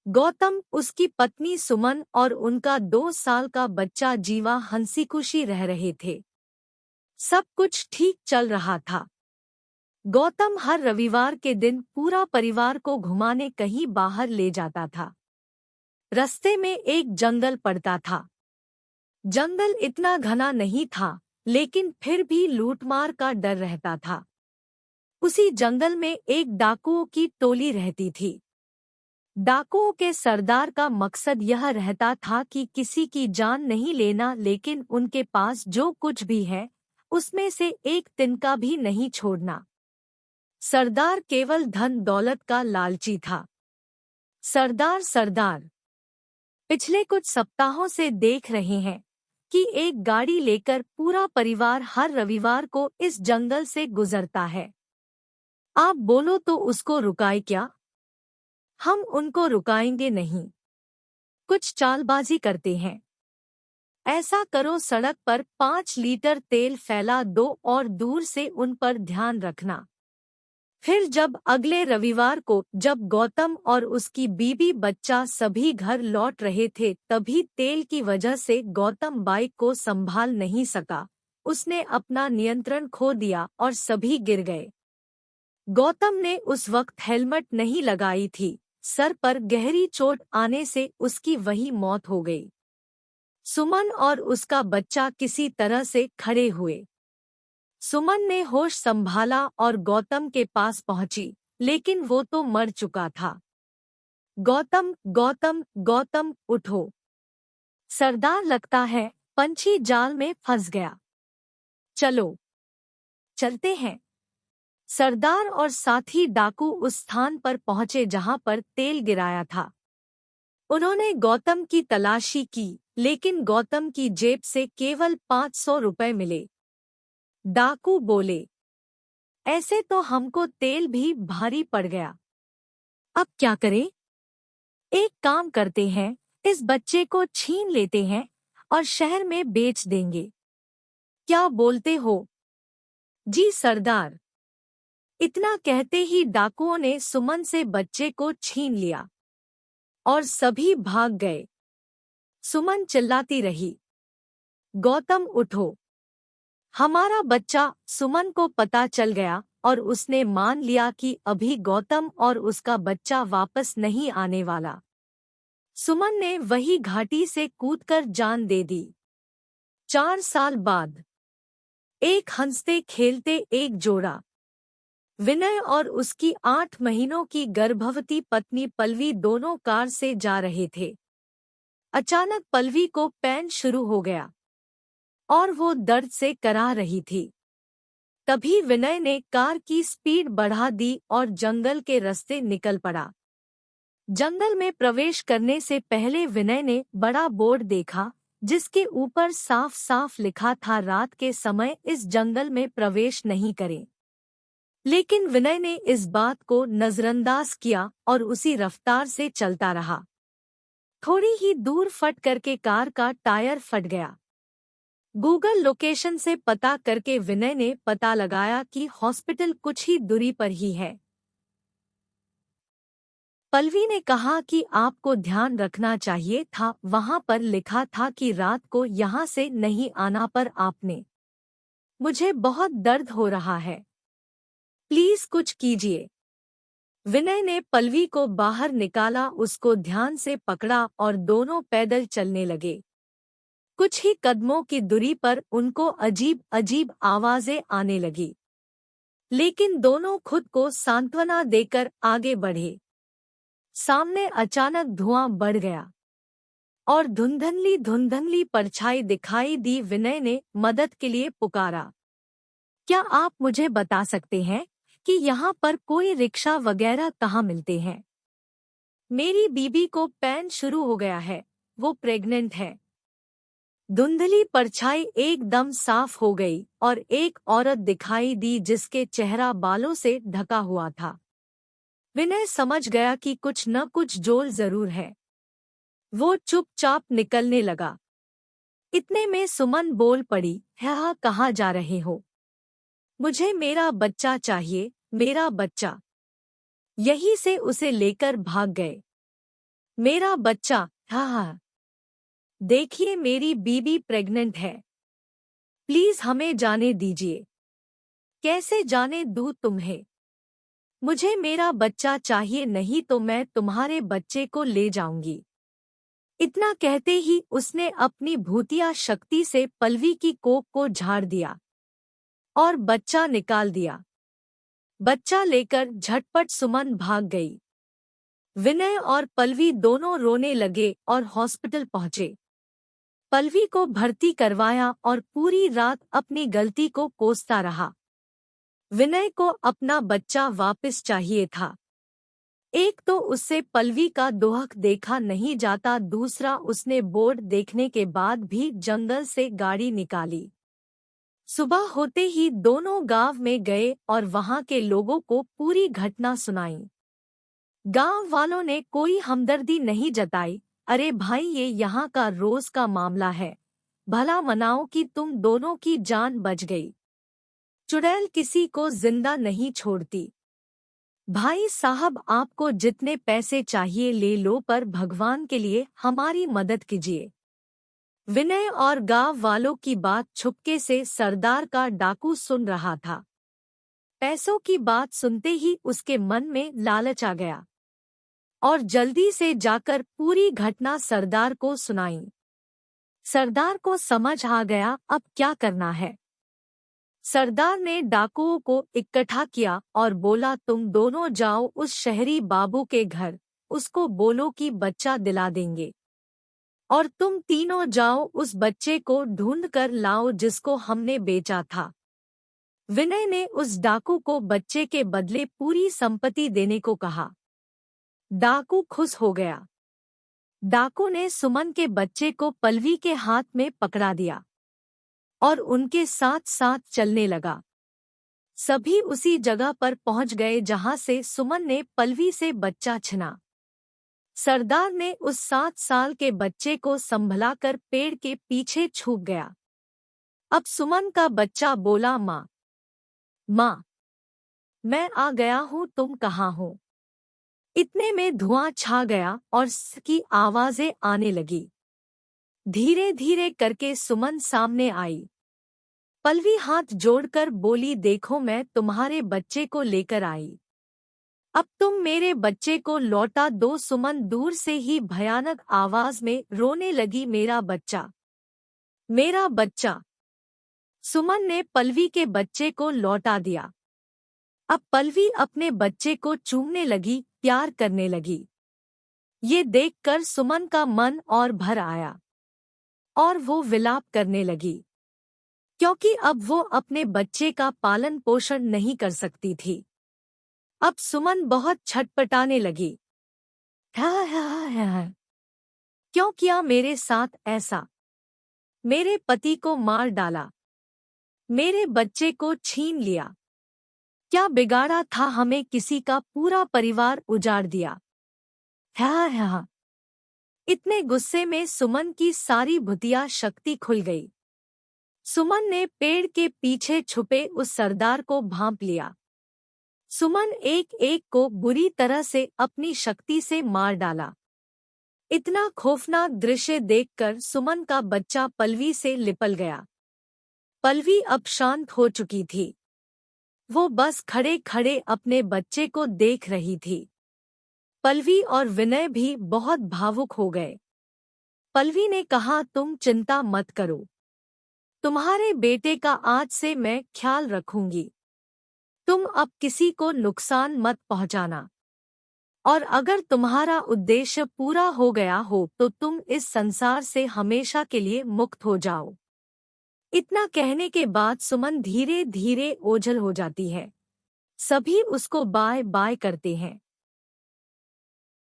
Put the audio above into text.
गौतम, उसकी पत्नी सुमन और उनका 2 साल का बच्चा जीवा हंसी खुशी रह रहे थे। सब कुछ ठीक चल रहा था। गौतम हर रविवार के दिन पूरा परिवार को घुमाने कहीं बाहर ले जाता था। रास्ते में एक जंगल पड़ता था। जंगल इतना घना नहीं था, लेकिन फिर भी लूटमार का डर रहता था। उसी जंगल में एक डाकुओं की टोली रहती थी। डाकुओं के सरदार का मकसद यह रहता था कि किसी की जान नहीं लेना, लेकिन उनके पास जो कुछ भी है उसमें से एक तिनका भी नहीं छोड़ना। सरदार केवल धन दौलत का लालची था। सरदार पिछले कुछ सप्ताहों से देख रहे हैं कि एक गाड़ी लेकर पूरा परिवार हर रविवार को इस जंगल से गुजरता है। आप बोलो तो उसको रुकाए क्या? हम उनको रुकाएंगे नहीं। कुछ चालबाजी करते हैं। ऐसा करो, सड़क पर 5 लीटर तेल फैला दो और दूर से उन पर ध्यान रखना। फिर जब अगले रविवार को जब गौतम और उसकी बीवी बच्चा सभी घर लौट रहे थे, तभी तेल की वजह से गौतम बाइक को संभाल नहीं सका। उसने अपना नियंत्रण खो दिया और सभी गिर गए। गौतम ने उस वक्त हेलमेट नहीं लगाई थी। सर पर गहरी चोट आने से उसकी वही मौत हो गई। सुमन और उसका बच्चा किसी तरह से खड़े हुए। सुमन ने होश संभाला और गौतम के पास पहुंची, लेकिन वो तो मर चुका था। गौतम गौतम गौतम उठो। सरदार, लगता है पंछी जाल में फंस गया। चलो चलते हैं। सरदार और साथी डाकू उस स्थान पर पहुंचे जहां पर तेल गिराया था। उन्होंने गौतम की तलाशी की, लेकिन गौतम की जेब से केवल 500 रुपए मिले। डाकू बोले, ऐसे तो हमको तेल भी भारी पड़ गया। अब क्या करें? एक काम करते हैं, इस बच्चे को छीन लेते हैं और शहर में बेच देंगे। क्या बोलते हो? जी सरदार। इतना कहते ही डाकुओं ने सुमन से बच्चे को छीन लिया और सभी भाग गए। सुमन चिल्लाती रही, गौतम उठो, हमारा बच्चा। सुमन को पता चल गया और उसने मान लिया कि अभी गौतम और उसका बच्चा वापस नहीं आने वाला। सुमन ने वही घाटी से कूदकर जान दे दी। 4 साल बाद एक हंसते खेलते एक जोड़ा, विनय और उसकी 8 महीनों की गर्भवती पत्नी पल्लवी दोनों कार से जा रहे थे। अचानक पल्लवी को पेन शुरू हो गया और वो दर्द से कराह रही थी। तभी विनय ने कार की स्पीड बढ़ा दी और जंगल के रास्ते निकल पड़ा। जंगल में प्रवेश करने से पहले विनय ने बड़ा बोर्ड देखा, जिसके ऊपर साफ साफ लिखा था, रात के समय इस जंगल में प्रवेश नहीं करें। लेकिन विनय ने इस बात को नजरअंदाज किया और उसी रफ्तार से चलता रहा। थोड़ी ही दूर फट करके कार का टायर फट गया। गूगल लोकेशन से पता करके विनय ने पता लगाया कि हॉस्पिटल कुछ ही दूरी पर ही है। पल्लवी ने कहा कि आपको ध्यान रखना चाहिए था, वहां पर लिखा था कि रात को यहां से नहीं आना, पर आपने। मुझे बहुत दर्द हो रहा है, प्लीज कुछ कीजिए। विनय ने पल्लवी को बाहर निकाला, उसको ध्यान से पकड़ा और दोनों पैदल चलने लगे। कुछ ही कदमों की दूरी पर उनको अजीब अजीब आवाजें आने लगी, लेकिन दोनों खुद को सांत्वना देकर आगे बढ़े। सामने अचानक धुआं बढ़ गया और धुंधली धुंधली परछाई दिखाई दी। विनय ने मदद के लिए पुकारा, क्या आप मुझे बता सकते हैं कि यहाँ पर कोई रिक्शा वगैरह कहाँ मिलते हैं? मेरी बीबी को पेन शुरू हो गया है, वो प्रेग्नेंट है। धुंधली परछाई एकदम साफ हो गई और एक औरत दिखाई दी जिसके चेहरा बालों से ढका हुआ था। विनय समझ गया कि कुछ न कुछ जोल जरूर है। वो चुपचाप निकलने लगा। इतने में सुमन बोल पड़ी, हाँ, कहाँ जा रहे हो? मुझे मेरा बच्चा चाहिए, मेरा बच्चा। यहीं से उसे लेकर भाग गए। मेरा बच्चा, हाँ, देखिए मेरी बीवी प्रेग्नेंट है। प्लीज हमें जाने दीजिए। कैसे जाने दूँ तुम्हें? मुझे मेरा बच्चा चाहिए, नहीं तो मैं तुम्हारे बच्चे को ले जाऊंगी। इतना कहते ही उसने अपनी भूतिया शक्ति से पल्लवी की कोख को झाड़ दिया और बच्चा निकाल दिया। बच्चा लेकर झटपट सुमन भाग गई। विनय और पल्लवी दोनों रोने लगे और हॉस्पिटल पहुंचे। पल्लवी को भर्ती करवाया और पूरी रात अपनी गलती को कोसता रहा। विनय को अपना बच्चा वापस चाहिए था। एक तो उससे पल्लवी का दोहक देखा नहीं जाता, दूसरा उसने बोर्ड देखने के बाद भी जंगल से गाड़ी निकाली। सुबह होते ही दोनों गांव में गए और वहां के लोगों को पूरी घटना सुनाई। गांव वालों ने कोई हमदर्दी नहीं जताई। अरे भाई, ये यहाँ का रोज का मामला है, भला मनाओ कि तुम दोनों की जान बच गई। चुड़ैल किसी को जिंदा नहीं छोड़ती। भाई साहब, आपको जितने पैसे चाहिए ले लो, पर भगवान के लिए हमारी मदद कीजिए। विनय और गांव वालों की बात छुपके से सरदार का डाकू सुन रहा था। पैसों की बात सुनते ही उसके मन में लालच आ गया और जल्दी से जाकर पूरी घटना सरदार को सुनाई। सरदार को समझ आ गया अब क्या करना है। सरदार ने डाकुओं को इकट्ठा किया और बोला, तुम दोनों जाओ उस शहरी बाबू के घर, उसको बोलो कि बच्चा दिला देंगे। और तुम तीनों जाओ उस बच्चे को ढूंढ कर लाओ जिसको हमने बेचा था। विनय ने उस डाकू को बच्चे के बदले पूरी संपत्ति देने को कहा। डाकू खुश हो गया। डाकू ने सुमन के बच्चे को पल्लवी के हाथ में पकड़ा दिया और उनके साथ साथ चलने लगा। सभी उसी जगह पर पहुंच गए जहां से सुमन ने पल्लवी से बच्चा छिना। सरदार ने उस 7 साल के बच्चे को संभलाकर पेड़ के पीछे छुप गया। अब सुमन का बच्चा बोला, माँ, माँ, मैं आ गया हूँ, तुम कहाँ हो? इतने में धुआं छा गया और की आवाजें आने लगी। धीरे धीरे करके सुमन सामने आई। पल्लवी हाथ जोड़कर बोली, देखो मैं तुम्हारे बच्चे को लेकर आई। अब तुम मेरे बच्चे को लौटा दो। सुमन दूर से ही भयानक आवाज में रोने लगी, मेरा बच्चा, मेरा बच्चा। सुमन ने पल्लवी के बच्चे को लौटा दिया। अब पल्लवी अपने बच्चे को चूमने लगी, प्यार करने लगी। ये देखकर सुमन का मन और भर आया और वो विलाप करने लगी, क्योंकि अब वो अपने बच्चे का पालन पोषण नहीं कर सकती थी। अब सुमन बहुत छटपटाने लगी। क्यों किया मेरे साथ ऐसा? मेरे पति को मार डाला, मेरे बच्चे को छीन लिया। क्या बिगाड़ा था हमें? किसी का पूरा परिवार उजाड़ दिया। इतने गुस्से में सुमन की सारी भुतिया शक्ति खुल गई। सुमन ने पेड़ के पीछे छुपे उस सरदार को भांप लिया। सुमन एक एक को बुरी तरह से अपनी शक्ति से मार डाला। इतना खौफनाक दृश्य देखकर सुमन का बच्चा पल्लवी से लिपट गया। पल्लवी अब शांत हो चुकी थी। वो बस खड़े खड़े अपने बच्चे को देख रही थी। पल्लवी और विनय भी बहुत भावुक हो गए। पल्लवी ने कहा, तुम चिंता मत करो, तुम्हारे बेटे का आज से मैं ख्याल रखूंगी। तुम अब किसी को नुकसान मत पहुंचाना, और अगर तुम्हारा उद्देश्य पूरा हो गया हो तो तुम इस संसार से हमेशा के लिए मुक्त हो जाओ। इतना कहने के बाद सुमन धीरे धीरे ओझल हो जाती है। सभी उसको बाय बाय करते हैं।